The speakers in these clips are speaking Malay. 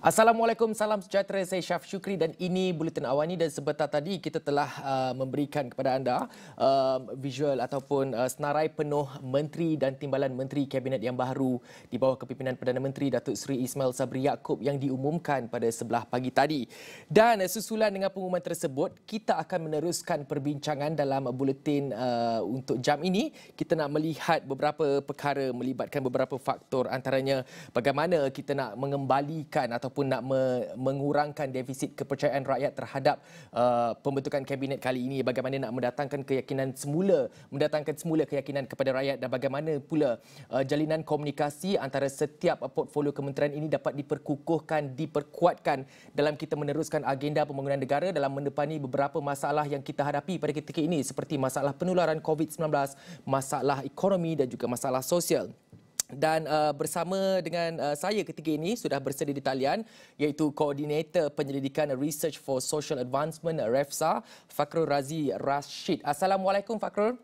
Assalamualaikum, salam sejahtera. Saya Syaf Syukri dan ini Buletin Awani, dan sebentar tadi kita telah memberikan kepada anda visual ataupun senarai penuh menteri dan timbalan menteri kabinet yang baru di bawah kepimpinan Perdana Menteri Datuk Seri Ismail Sabri Yaakob yang diumumkan pada sebelah pagi tadi. Dan susulan dengan pengumuman tersebut, kita akan meneruskan perbincangan dalam buletin untuk jam ini. Kita nak melihat beberapa perkara melibatkan beberapa faktor, antaranya bagaimana kita nak mengembalikan ataupun nak mengurangkan defisit kepercayaan rakyat terhadap pembentukan kabinet kali ini, bagaimana nak mendatangkan semula keyakinan kepada rakyat, dan bagaimana pula jalinan komunikasi antara setiap portfolio kementerian ini dapat diperkukuhkan, diperkuatkan dalam kita meneruskan agenda pembangunan negara dalam mendepani beberapa masalah yang kita hadapi pada ketika ini, seperti masalah penularan COVID-19, masalah ekonomi dan juga masalah sosial. Dan bersama dengan saya ketika ini sudah bersedia di talian, iaitu Koordinator Penyelidikan Research for Social Advancement REFSA, Fakhrul Razi Rashid. Assalamualaikum Fakhrul.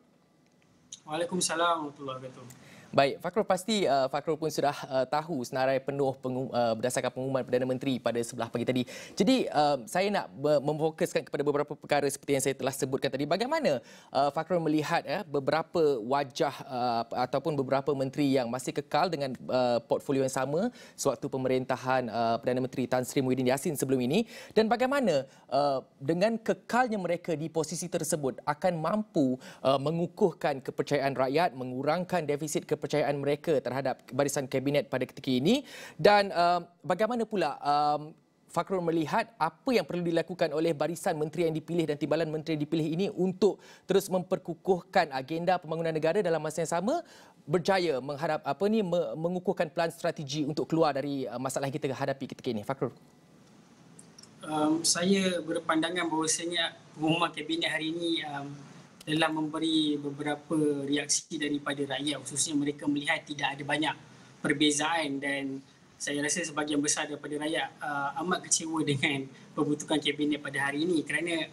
Waalaikumsalam warahmatullahi wabarakatuh. Baik, Fakhrul, pasti Fakhrul pun sudah tahu senarai penuh berdasarkan pengumuman Perdana Menteri pada sebelah pagi tadi. Jadi saya nak memfokuskan kepada beberapa perkara seperti yang saya telah sebutkan tadi. Bagaimana Fakhrul melihat beberapa wajah ataupun beberapa menteri yang masih kekal dengan portfolio yang sama sewaktu pemerintahan Perdana Menteri Tan Sri Muhyiddin Yassin sebelum ini, dan bagaimana dengan kekalnya mereka di posisi tersebut akan mampu mengukuhkan kepercayaan rakyat, mengurangkan defisit kepercayaan mereka terhadap barisan kabinet pada ketika ini, dan bagaimana pula Fakhrul melihat apa yang perlu dilakukan oleh barisan menteri yang dipilih dan timbalan menteri yang dipilih ini untuk terus memperkukuhkan agenda pembangunan negara dalam masa yang sama, berjaya mengukuhkan pelan strategi untuk keluar dari masalah yang kita hadapi ketika ini. Fakhrul. Saya berpandangan bahawasanya pengumuman kabinet hari ini dalam memberi beberapa reaksi daripada rakyat, khususnya mereka melihat tidak ada banyak perbezaan, dan saya rasa sebahagian besar daripada rakyat amat kecewa dengan pembentukan kabinet pada hari ini, kerana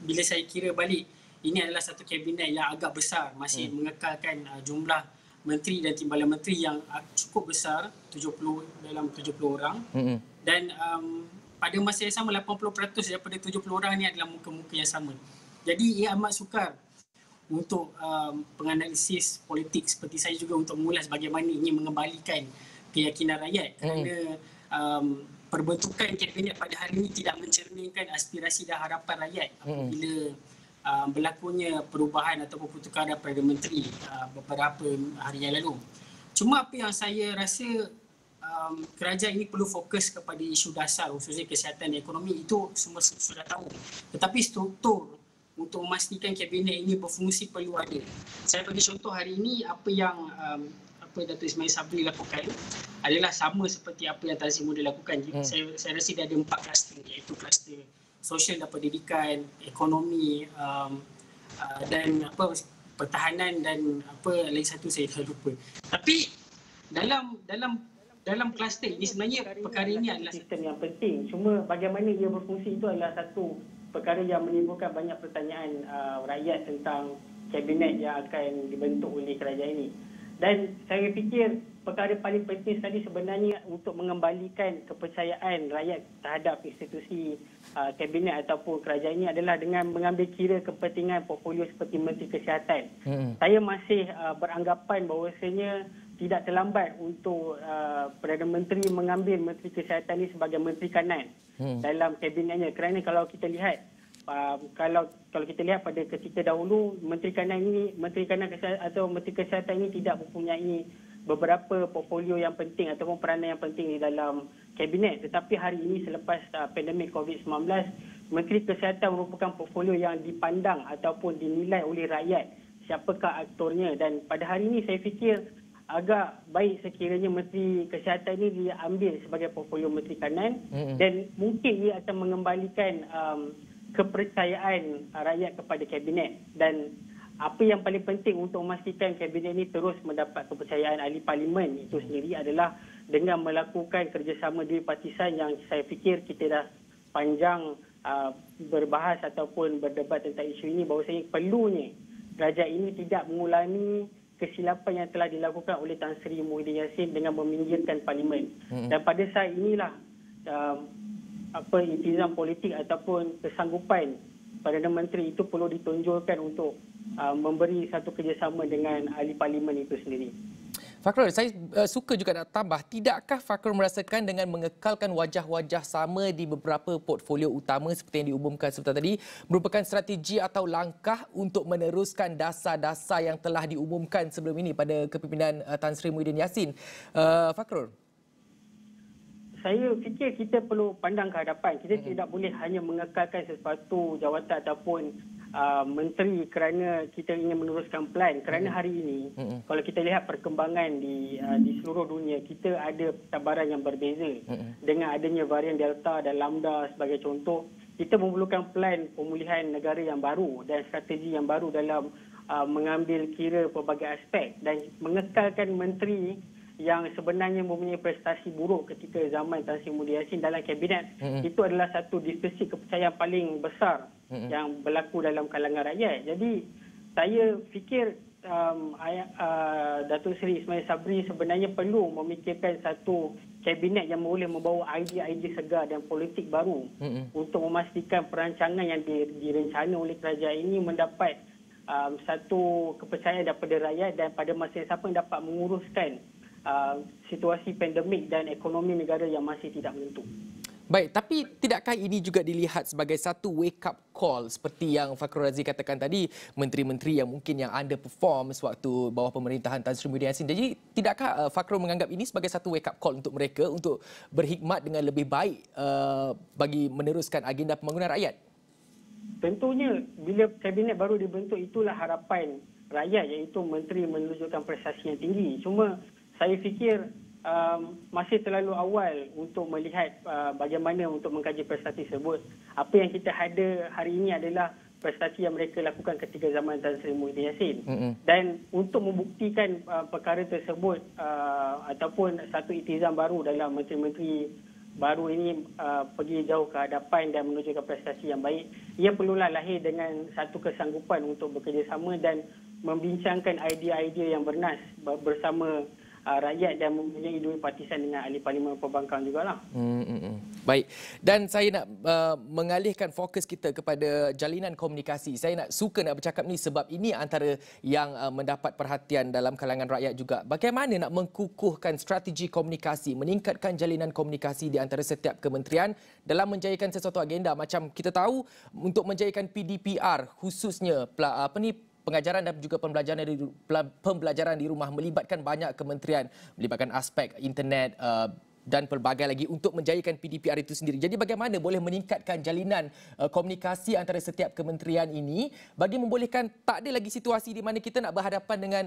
bila saya kira balik, ini adalah satu kabinet yang agak besar, masih mengekalkan jumlah menteri dan timbalan menteri yang cukup besar, 70 orang, dan pada masa yang sama 80% daripada 70 orang ini adalah muka-muka yang sama. Jadi ia amat sukar untuk penganalisis politik seperti saya juga untuk mengulas bagaimana ini mengembalikan keyakinan rakyat, kerana perbentukan kabinet pada hari ini tidak mencerminkan aspirasi dan harapan rakyat apabila berlakunya perubahan ataupun pertukaran Perdana Menteri beberapa hari yang lalu. Cuma apa yang saya rasa kerajaan ini perlu fokus kepada isu dasar, khususnya kesihatan dan ekonomi, itu semua sudah tahu. Tetapi struktur untuk memastikan kabinet ini berfungsi perlu ada. Saya bagi contoh hari ini, apa yang Datuk Ismail Sabri lakukan adalah sama seperti apa yang Tan Sri Muhyiddin lakukan. Saya rasa dia ada 4 kluster, iaitu kluster sosial dan pendidikan, ekonomi, dan pertahanan, dan lagi satu saya dah lupa. Tapi dalam kluster ini sebenarnya perkara ini adalah sistem yang penting. Cuma bagaimana ia berfungsi itu adalah satu perkara yang menimbulkan banyak pertanyaan rakyat tentang kabinet yang akan dibentuk oleh kerajaan ini. Dan saya fikir perkara paling penting sekali sebenarnya untuk mengembalikan kepercayaan rakyat terhadap institusi kabinet ataupun kerajaan ini adalah dengan mengambil kira kepentingan portfolio seperti Menteri Kesihatan. Saya masih beranggapan bahawasanya tidak terlambat untuk Perdana Menteri mengambil Menteri Kesihatan ini sebagai Menteri Kanan dalam kabinetnya, kerana kalau kita lihat kalau kita lihat pada ketika dahulu Menteri Kanan Kesihatan atau Menteri Kesihatan ini tidak mempunyai beberapa portfolio yang penting ataupun peranan yang penting di dalam kabinet, tetapi hari ini selepas pandemik COVID-19, Menteri Kesihatan merupakan portfolio yang dipandang ataupun dinilai oleh rakyat siapakah aktornya, dan pada hari ini saya fikir agak baik sekiranya Menteri Kesihatan ini diambil sebagai portfolio Menteri Kanan, dan mungkin ia akan mengembalikan kepercayaan rakyat kepada kabinet. Dan apa yang paling penting untuk memastikan kabinet ini terus mendapat kepercayaan ahli parlimen itu sendiri adalah dengan melakukan kerjasama bipartisan yang saya fikir kita dah panjang berbahas ataupun berdebat tentang isu ini, bahawasanya perlunya kerajaan ini tidak mengulangi kesilapan yang telah dilakukan oleh Tan Sri Muhyiddin Yassin dengan meminggirkan parlimen. Dan pada saat inilah iltizam politik ataupun kesanggupan Perdana Menteri itu perlu ditonjolkan untuk memberi satu kerjasama dengan ahli parlimen itu sendiri. Fakhrul, saya suka juga nak tambah, tidakkah Fakhrul merasakan dengan mengekalkan wajah-wajah sama di beberapa portfolio utama seperti yang diumumkan sebentar tadi merupakan strategi atau langkah untuk meneruskan dasar-dasar yang telah diumumkan sebelum ini pada kepimpinan Tan Sri Muhyiddin Yassin? Fakhrul? Saya fikir kita perlu pandang ke hadapan. Kita tidak boleh hanya mengekalkan sesuatu jawatan ataupun menteri kerana kita ingin meneruskan plan. Kerana hari ini, kalau kita lihat perkembangan di seluruh dunia, kita ada tabaran yang berbeza. Dengan adanya varian Delta dan Lambda sebagai contoh, kita memerlukan plan pemulihan negara yang baru dan strategi yang baru dalam mengambil kira pelbagai aspek dan mengekalkan menteri yang sebenarnya mempunyai prestasi buruk ketika zaman Tan Sri Muhyiddin Yassin dalam kabinet. Itu adalah satu distorsi kepercayaan paling besar yang berlaku dalam kalangan rakyat. Jadi saya fikir Datuk Seri Ismail Sabri sebenarnya perlu memikirkan satu kabinet yang boleh membawa idea-idea segar dan politik baru untuk memastikan perancangan yang direncana oleh kerajaan ini mendapat satu kepercayaan daripada rakyat dan pada masa yang sama dapat menguruskan situasi pandemik dan ekonomi negara yang masih tidak menentu. Baik, tapi tidakkah ini juga dilihat sebagai satu wake up call seperti yang Fakhrul Razi katakan tadi, menteri-menteri yang mungkin yang underperform sewaktu bawah pemerintahan Tan Sri Muhyiddin Yassin. Jadi tidakkah Fakhrul menganggap ini sebagai satu wake up call untuk mereka untuk berhikmat dengan lebih baik bagi meneruskan agenda pembangunan rakyat? Tentunya bila kabinet baru dibentuk itulah harapan rakyat, iaitu menteri menunjukkan prestasi yang tinggi. Cuma saya fikir masih terlalu awal untuk melihat bagaimana untuk mengkaji prestasi tersebut. Apa yang kita ada hari ini adalah prestasi yang mereka lakukan ketika zaman Tan Sri Muhyiddin Yassin. Dan untuk membuktikan perkara tersebut ataupun satu iltizam baru dalam menteri-menteri baru ini pergi jauh ke hadapan dan menunjukkan prestasi yang baik, ia perlulah lahir dengan satu kesanggupan untuk bekerjasama dan membincangkan idea-idea yang bernas bersama rakyat dan mempunyai duit partisan dengan ahli parlimen perbankan jugalah. Baik. Dan saya nak mengalihkan fokus kita kepada jalinan komunikasi. Saya suka nak bercakap ni sebab ini antara yang mendapat perhatian dalam kalangan rakyat juga. Bagaimana nak mengkukuhkan strategi komunikasi, meningkatkan jalinan komunikasi di antara setiap kementerian dalam menjayakan sesuatu agenda. Macam kita tahu, untuk menjayakan PDPR khususnya pengajaran dan juga pembelajaran di rumah melibatkan banyak kementerian, melibatkan aspek internet dan pelbagai lagi untuk menjayakan PDPR itu sendiri. Jadi bagaimana boleh meningkatkan jalinan komunikasi antara setiap kementerian ini bagi membolehkan tak ada lagi situasi di mana kita nak berhadapan dengan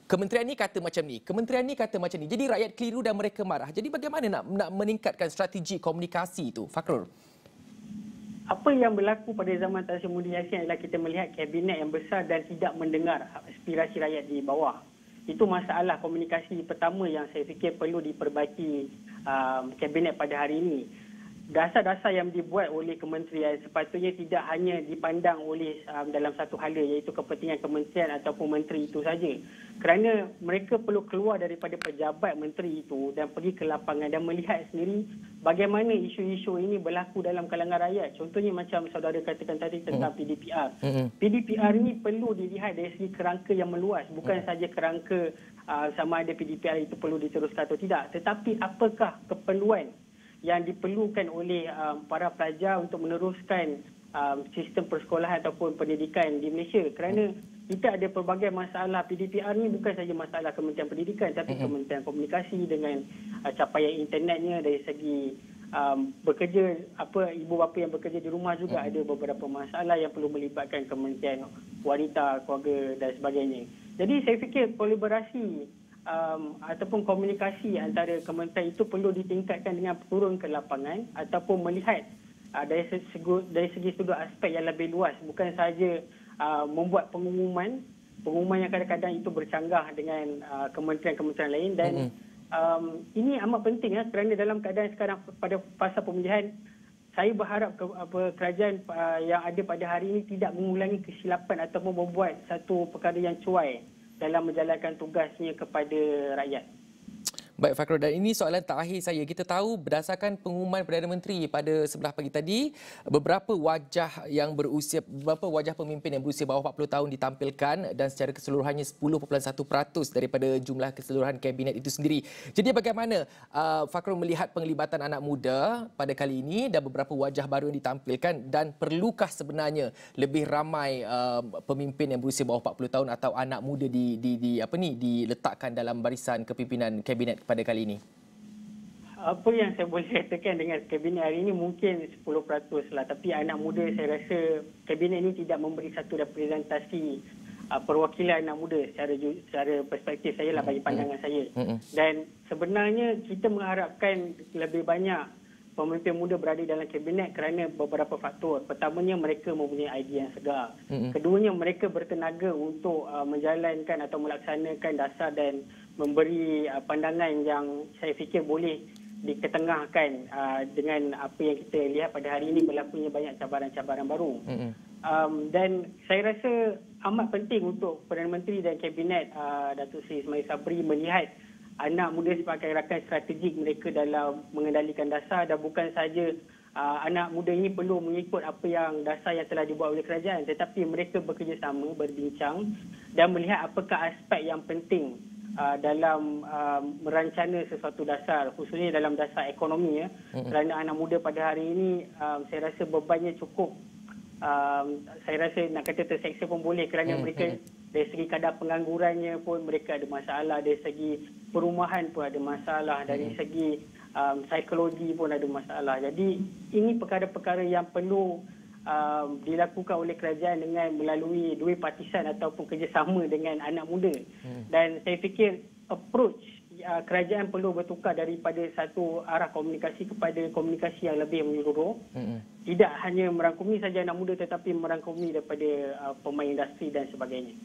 kementerian ni kata macam ni, kementerian ni kata macam ni. Jadi rakyat keliru dan mereka marah. Jadi bagaimana nak meningkatkan strategi komunikasi itu, Fakhrul? Apa yang berlaku pada zaman Tan Sri Muhyiddin Yassin adalah kita melihat kabinet yang besar dan tidak mendengar aspirasi rakyat di bawah. Itu masalah komunikasi pertama yang saya fikir perlu diperbaiki kabinet pada hari ini. Dasar-dasar yang dibuat oleh kementerian sepatutnya tidak hanya dipandang oleh dalam satu hala, iaitu kepentingan kementerian ataupun menteri itu saja. Kerana mereka perlu keluar daripada pejabat menteri itu dan pergi ke lapangan dan melihat sendiri bagaimana isu-isu ini berlaku dalam kalangan rakyat. Contohnya macam saudara katakan tadi tentang PDPR. PDPR ini perlu dilihat dari segi kerangka yang meluas, bukan saja kerangka sama ada PDPR itu perlu diteruskan atau tidak, tetapi apakah keperluan yang diperlukan oleh para pelajar untuk meneruskan sistem persekolahan ataupun pendidikan di Malaysia. Kerana kita ada pelbagai masalah. PDPR ni bukan saja masalah Kementerian Pendidikan, tapi Kementerian Komunikasi dengan capaian internetnya, dari segi bekerja, ibu bapa yang bekerja di rumah juga ada beberapa masalah yang perlu melibatkan Kementerian Wanita, Keluarga dan sebagainya. Jadi saya fikir kolaborasi ataupun komunikasi antara kementerian itu perlu ditingkatkan dengan turun ke lapangan ataupun melihat dari segi sudut aspek yang lebih luas, bukan saja membuat pengumuman yang kadang-kadang itu bercanggah dengan kementerian-kementerian lain. Dan ini amat penting kerana dalam keadaan sekarang pada fasa pemilihan, saya berharap kerajaan yang ada pada hari ini tidak mengulangi kesilapan ataupun membuat satu perkara yang cuai dalam menjalankan tugasnya kepada rakyat. Baik Fakrul, dan ini soalan terakhir saya. Kita tahu berdasarkan pengumuman Perdana Menteri pada sebelah pagi tadi, beberapa wajah pemimpin yang berusia bawah 40 tahun ditampilkan dan secara keseluruhannya 10.1% daripada jumlah keseluruhan kabinet itu sendiri. Jadi bagaimana Fakrul melihat penglibatan anak muda pada kali ini dan beberapa wajah baru yang ditampilkan, dan perlukah sebenarnya lebih ramai pemimpin yang berusia bawah 40 tahun atau anak muda diletakkan dalam barisan kepimpinan kabinet pada kali ini? Apa yang saya boleh katakan dengan kabinet hari ini mungkin 10% lah. Tapi anak muda, saya rasa kabinet ini tidak memberi satu representasi perwakilan anak muda secara perspektif saya lah, bagi pandangan saya. Dan sebenarnya kita mengharapkan lebih banyak pemimpin muda berada dalam kabinet kerana beberapa faktor. Pertamanya, mereka mempunyai idea yang segar. Keduanya, mereka bertenaga untuk menjalankan atau melaksanakan dasar dan memberi pandangan yang saya fikir boleh diketengahkan dengan apa yang kita lihat pada hari ini, berlakunya banyak cabaran-cabaran baru. Dan saya rasa amat penting untuk Perdana Menteri dan Kabinet Datuk Seri Ismail Sabri melihat anak muda sebagai rakan strategik mereka dalam mengendalikan dasar, dan bukan saja anak muda ini perlu mengikut apa yang dasar yang telah dibuat oleh kerajaan, tetapi mereka bekerjasama, berbincang dan melihat apakah aspek yang penting dalam merancana sesuatu dasar, khususnya dalam dasar ekonomi. Kerana anak muda pada hari ini saya rasa bebannya cukup, saya rasa nak kata terseksa pun boleh, kerana mereka dari segi kadar penganggurannya pun mereka ada masalah, dari segi perumahan pun ada masalah, dari segi psikologi pun ada masalah. Jadi ini perkara-perkara yang perlu dilakukan oleh kerajaan dengan melalui dua partisan ataupun kerjasama dengan anak muda. Dan saya fikir approach kerajaan perlu bertukar daripada satu arah komunikasi kepada komunikasi yang lebih menyeluruh. Tidak hanya merangkumi saja anak muda, tetapi merangkumi daripada pemain industri dan sebagainya.